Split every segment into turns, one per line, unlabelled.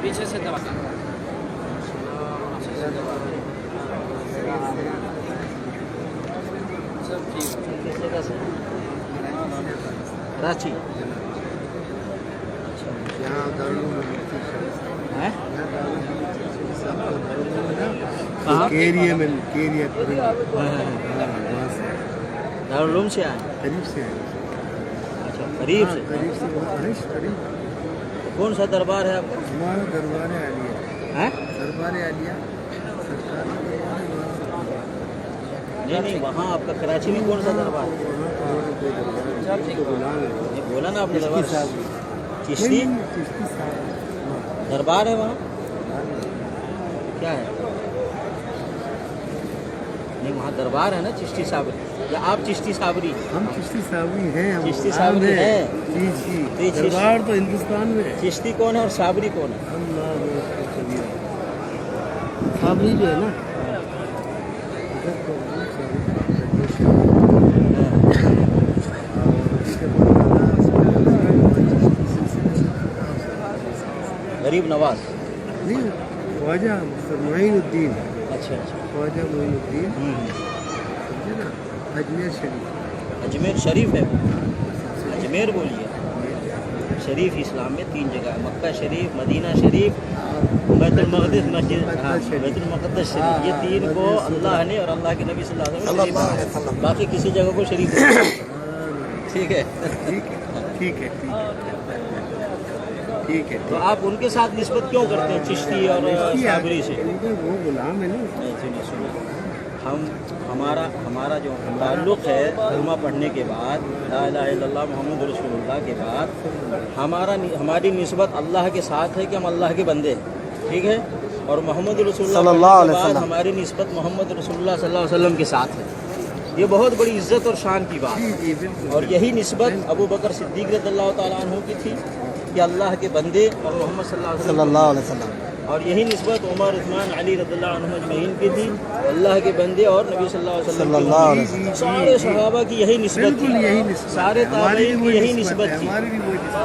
پیچھے سے دبا سب ٹھیک کراچی دارالعلوم سے آئے
قریب سے ہے
اچھا قریب سے
قریب
کون سا دربار ہے آپ کا
ہمارا دربار عالیہ
ہیں
دربار عالیہ سرکار
نہیں وہاں آپ کا کراچی میں کون سا دربار ہے یہ بولا نا آپ نے دربار چشتی دربار ہے وہاں کیا ہے نہیں وہاں دربار ہے نا چشتی صابری یا آپ چشتی صابری
ہم چشتی صابری ہیں ہم
چشتی صابری ہیں
جی جی
تو یہ
دربار تو ہندوستان میں ہے
چشتی کون ہے اور صابری کون ہے
صابری جو ہے نا
غریب نواز
نہیں خواجہ معین الدین
اچھا اچھا
خواجہ معین الدین سمجھے نا اجمیر شریف
اجمیر شریف ہے اجمیر بولیے شریف اسلام میں 3 جگہ ہے مکہ شریف مدینہ شریف بیت المقدس مسجد بیت المقدس شریف یہ 3 کو اللہ نے اور اللہ کے نبی صلی اللہ علیہ وسلم باقی کسی جگہ کو شریف نہیں ٹھیک ہے
ٹھیک ہے ٹھیک ہے
تو آپ ان کے ساتھ نسبت کیوں کرتے ہیں چشتی اور صابری سے
وہ غلام ہے نا
ہمارا جو تعلق ہے کلمہ پڑھنے کے بعد لا الہ الا اللہ محمد رسول اللہ کے بعد ہماری نسبت اللہ کے ساتھ ہے کہ ہم اللہ کے بندے ہیں ٹھیک ہے اور محمد رسول اللہ کے بعد ہماری نسبت محمد رسول اللہ صلی اللہ علیہ وسلم کے ساتھ ہے یہ بہت بڑی عزت اور شان کی بات ہے اور یہی نسبت ابو بکر صدیق رضی اللہ تعالیٰ عنہ کی تھی کہ اللہ کے بندے اور محمد صلی اللہ علیہ وسلم اور یہی نسبت عمر عثمان علی رضی اللہ عنہ اجمعین کی تھی اللہ کے بندے اور نبی صلی اللہ علیہ وسلم سارے صحابہ کی یہی نسبت تھی سارے تابعین کی یہی نسبت تھی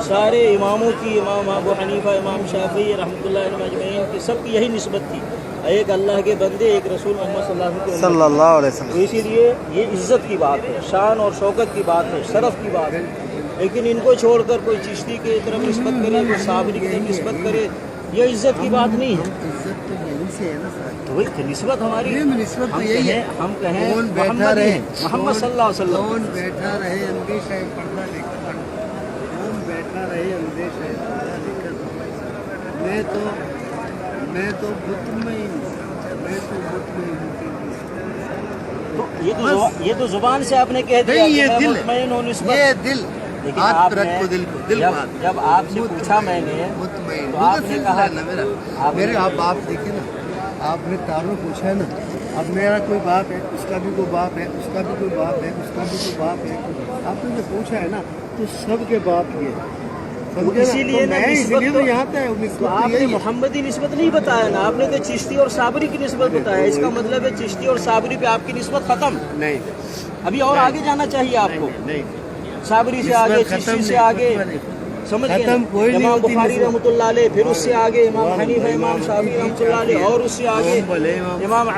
سارے اماموں کی امام ابو حنیفہ امام شافعی رحمۃ اللہ علیہ اجمعین کی سب کی یہی نسبت تھی ایک اللہ کے بندے ایک رسول محمد صلی اللہ علیہ وسلم تو اسی لیے یہ عزت کی بات ہے شان اور شوکت کی بات ہے شرف کی بات ہے لیکن ان کو چھوڑ کر کوئی چشتی کی طرف نسبت کرے کوئی صابری کی طرف نسبت کرے یہ عزت کی بات نہیں ہے
عزت تو یہیں سے ہے نا
تو وہی نسبت ہماری
نسبت تو یہی ہے
ہم کہیں
کون بیٹھا
محمد
رہے
ہیں محمد صلی اللہ علیہ وسلم
کون بیٹھا رہے اندیشہ پردہ لے کر کون بیٹھا رہے اندیشہ پردہ لے کر میں تو مطمئن
تو یہ تو زبان سے آپ نے کہہ دیا
یہ
کہ
دل
مطمئن ہوں نسبت
یہ دل
لیکن
ہاتھ
آپ
رکھ کو
نے
دل کو دل بات
جب آپ سے پوچھا میں نے
مطمئن
تو آپ نے کہا
نا میرے آپ دیکھیں نا آپ نے تعارف پوچھا ہے نا اب میرا کوئی باپ ہے اس کا بھی کوئی باپ ہے اس کا بھی کوئی باپ ہے اس کا بھی کوئی باپ ہے آپ نے جو پوچھا ہے نا تو سب کے باپ یہ
اسی لیے نا نسبت
تو یہاں پہ
تو آپ نے محمدی نسبت نہیں بتایا نا آپ نے تو چشتی اور صابری کی نسبت بتایا اس کا مطلب ہے چشتی اور صابری پہ آپ کی نسبت ختم
نہیں
ابھی اور آگے جانا چاہیے آپ کو
نہیں
صابری سے آگے چشتی سے آگے سمجھ گئے امام بخاری رحمۃ اللہ علیہ پھر اس سے آگے امام حنیفہ امام شافعی رحمۃ اللہ علیہ اور اس سے آگے امام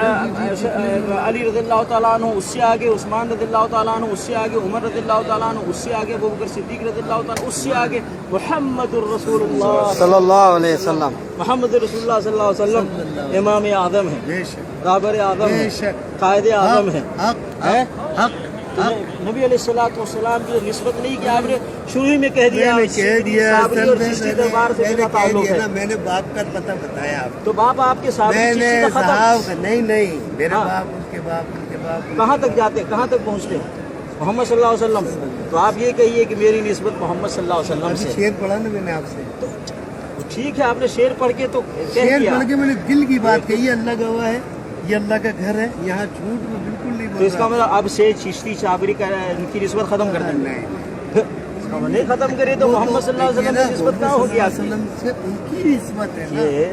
علی رضی اللہ تعالیٰ عنہ اس سے آگے عثمان رضی اللہ تعالیٰ عنہ اس سے آگے عمر رضی اللہ تعالیٰ عنہ اس سے آگے ابو بکر صدیق رضی اللہ تعالیٰ اس سے آگے محمد الرسول اللہ
صلی اللہ علیہ وسلم
محمد رسول اللہ صلی اللہ علیہ وسلم امام اعظم ہیں رابر اعظم ہیں قائد اعظم ہیں نبی علیہ الصلوۃ والسلام کی نسبت نہیں کہ آپ نے شروع میں کہہ دیا صابری اور چشتی دربار سے میرا تعلق ہے
میں نے باپ کا پتہ بتایا آپ
تو باپ آپ کے صابری چشتی کا ختم
نہیں میرے باپ ان کے باپ
کہاں تک جاتے کہاں تک پہنچتے ہیں محمد صلی اللہ علیہ وسلم تو آپ یہ کہیے کہ میری نسبت محمد صلی اللہ علیہ وسلم سے
شعر پڑھا نا میں نے آپ سے
تو ٹھیک ہے آپ نے شعر پڑھ کے تو
شعر پڑھ کے میں نے دل کی بات کہی اللہ گواہ ہے یہ اللہ کا گھر ہے یہاں جھوٹ میں بالکل نہیں
تو اس کا مطلب اب سے چشتی صابری کا ان کی نسبت ختم کر دیں نہیں ختم کرے تو محمد صلی اللہ علیہ وسلم کی نسبت کہاں ہوگی آپ کی
سے ان کی نسبت ہے
یہ